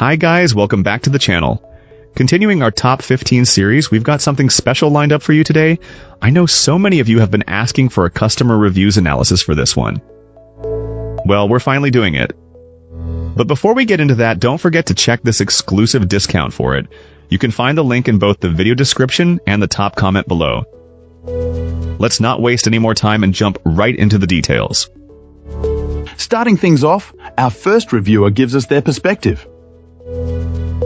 Hi guys, welcome back to the channel. Continuing our top 15 series, we've got something special lined up for you today. I know so many of you have been asking for a customer reviews analysis for this one. Well, we're finally doing it. But before we get into that, don't forget to check this exclusive discount for it. You can find the link in both the video description and the top comment below. Let's not waste any more time and jump right into the details. Starting things off, our first reviewer gives us their perspective.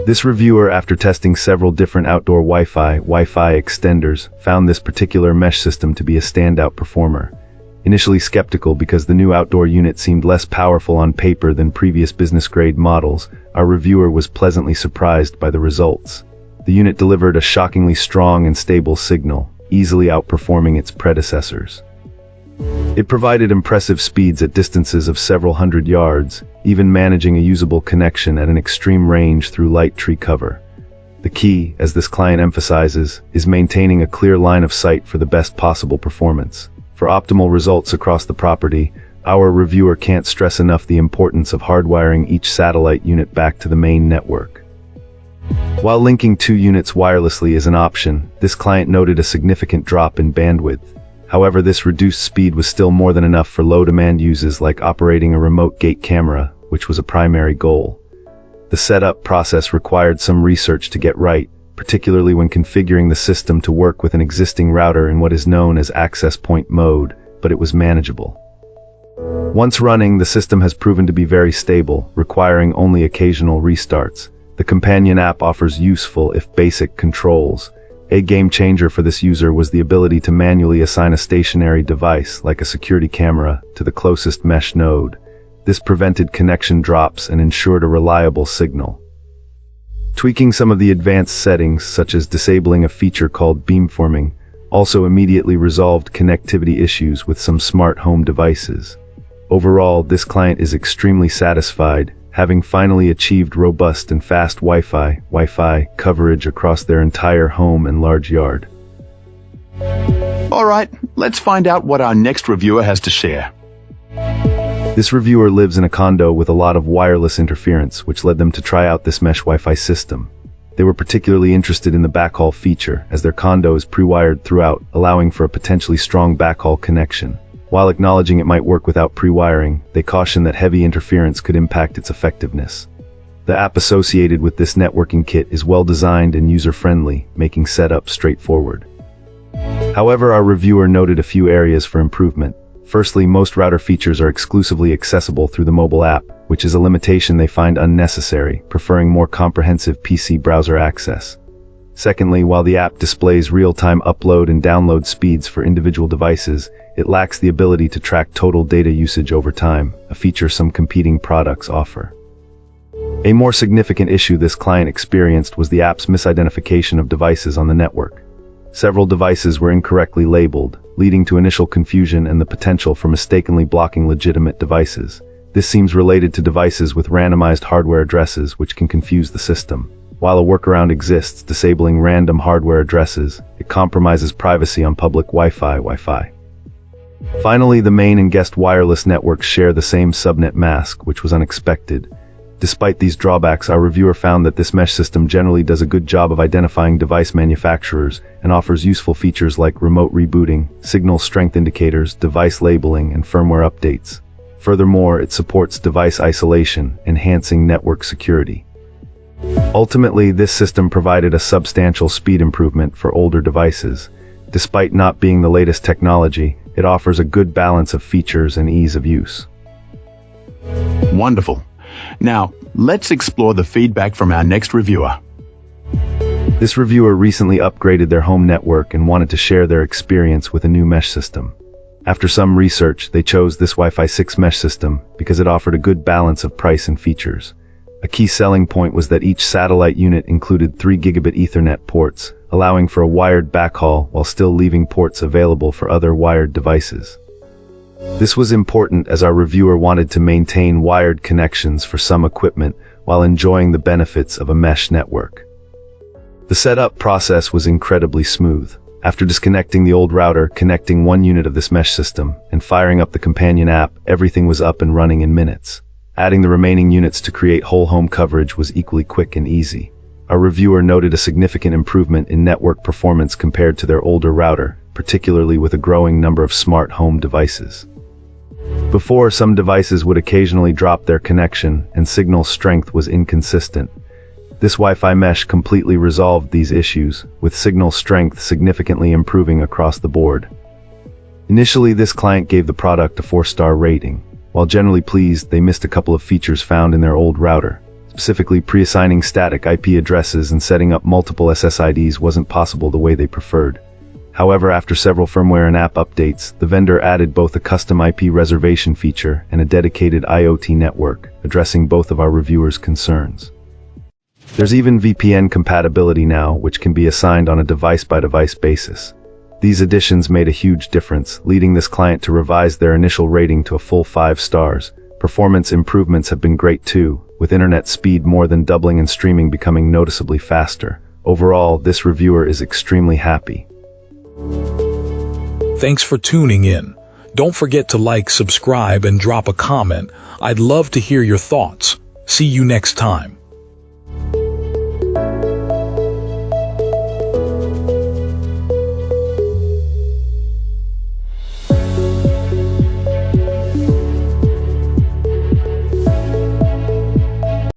This reviewer, after testing several different outdoor Wi-Fi extenders, found this particular mesh system to be a standout performer. Initially skeptical because the new outdoor unit seemed less powerful on paper than previous business-grade models, our reviewer was pleasantly surprised by the results. The unit delivered a shockingly strong and stable signal, easily outperforming its predecessors. It provided impressive speeds at distances of several hundred yards, even managing a usable connection at an extreme range through light tree cover. The key, as this client emphasizes, is maintaining a clear line of sight for the best possible performance. For optimal results across the property, our reviewer can't stress enough the importance of hardwiring each satellite unit back to the main network. While linking two units wirelessly is an option, this client noted a significant drop in bandwidth. However, this reduced speed was still more than enough for low-demand uses like operating a remote gate camera, which was a primary goal. The setup process required some research to get right, particularly when configuring the system to work with an existing router in what is known as access point mode, but it was manageable. Once running, the system has proven to be very stable, requiring only occasional restarts. The companion app offers useful, if basic, controls. A game changer for this user was the ability to manually assign a stationary device, like a security camera, to the closest mesh node. This prevented connection drops and ensured a reliable signal. Tweaking some of the advanced settings, such as disabling a feature called beamforming, also immediately resolved connectivity issues with some smart home devices. Overall, this client is extremely satisfied, having finally achieved robust and fast Wi-Fi coverage across their entire home and large yard. Alright, let's find out what our next reviewer has to share. This reviewer lives in a condo with a lot of wireless interference, which led them to try out this mesh Wi-Fi system. They were particularly interested in the backhaul feature, as their condo is pre-wired throughout, allowing for a potentially strong backhaul connection. While acknowledging it might work without pre-wiring, they caution that heavy interference could impact its effectiveness. The app associated with this networking kit is well designed and user-friendly, making setup straightforward. However, our reviewer noted a few areas for improvement. Firstly, most router features are exclusively accessible through the mobile app, which is a limitation they find unnecessary, preferring more comprehensive PC browser access. Secondly, while the app displays real-time upload and download speeds for individual devices, it lacks the ability to track total data usage over time, a feature some competing products offer. A more significant issue this client experienced was the app's misidentification of devices on the network. Several devices were incorrectly labeled, leading to initial confusion and the potential for mistakenly blocking legitimate devices. This seems related to devices with randomized hardware addresses, which can confuse the system. While a workaround exists disabling random hardware addresses, it compromises privacy on public Wi-Fi. Finally, the main and guest wireless networks share the same subnet mask, which was unexpected. Despite these drawbacks, our reviewer found that this mesh system generally does a good job of identifying device manufacturers and offers useful features like remote rebooting, signal strength indicators, device labeling, and firmware updates. Furthermore, it supports device isolation, enhancing network security. Ultimately, this system provided a substantial speed improvement for older devices. Despite not being the latest technology, it offers a good balance of features and ease of use. Wonderful. Now, let's explore the feedback from our next reviewer. This reviewer recently upgraded their home network and wanted to share their experience with a new mesh system. After some research, they chose this Wi-Fi 6 mesh system because it offered a good balance of price and features. A key selling point was that each satellite unit included 3 gigabit Ethernet ports, allowing for a wired backhaul while still leaving ports available for other wired devices. This was important as our reviewer wanted to maintain wired connections for some equipment while enjoying the benefits of a mesh network. The setup process was incredibly smooth. After disconnecting the old router, connecting one unit of this mesh system, and firing up the companion app, everything was up and running in minutes. Adding the remaining units to create whole home coverage was equally quick and easy. Our reviewer noted a significant improvement in network performance compared to their older router, particularly with a growing number of smart home devices. Before, some devices would occasionally drop their connection and signal strength was inconsistent. This Wi-Fi mesh completely resolved these issues, with signal strength significantly improving across the board. Initially, this client gave the product a 4-star rating. While generally pleased, they missed a couple of features found in their old router. Specifically, pre-assigning static IP addresses and setting up multiple SSIDs wasn't possible the way they preferred. However, after several firmware and app updates, the vendor added both a custom IP reservation feature and a dedicated IoT network, addressing both of our reviewers' concerns. There's even VPN compatibility now, which can be assigned on a device-by-device basis. These additions made a huge difference, leading this client to revise their initial rating to a full 5 stars. Performance improvements have been great too, with internet speed more than doubling and streaming becoming noticeably faster. Overall, this reviewer is extremely happy. Thanks for tuning in. Don't forget to like, subscribe, and drop a comment. I'd love to hear your thoughts. See you next time.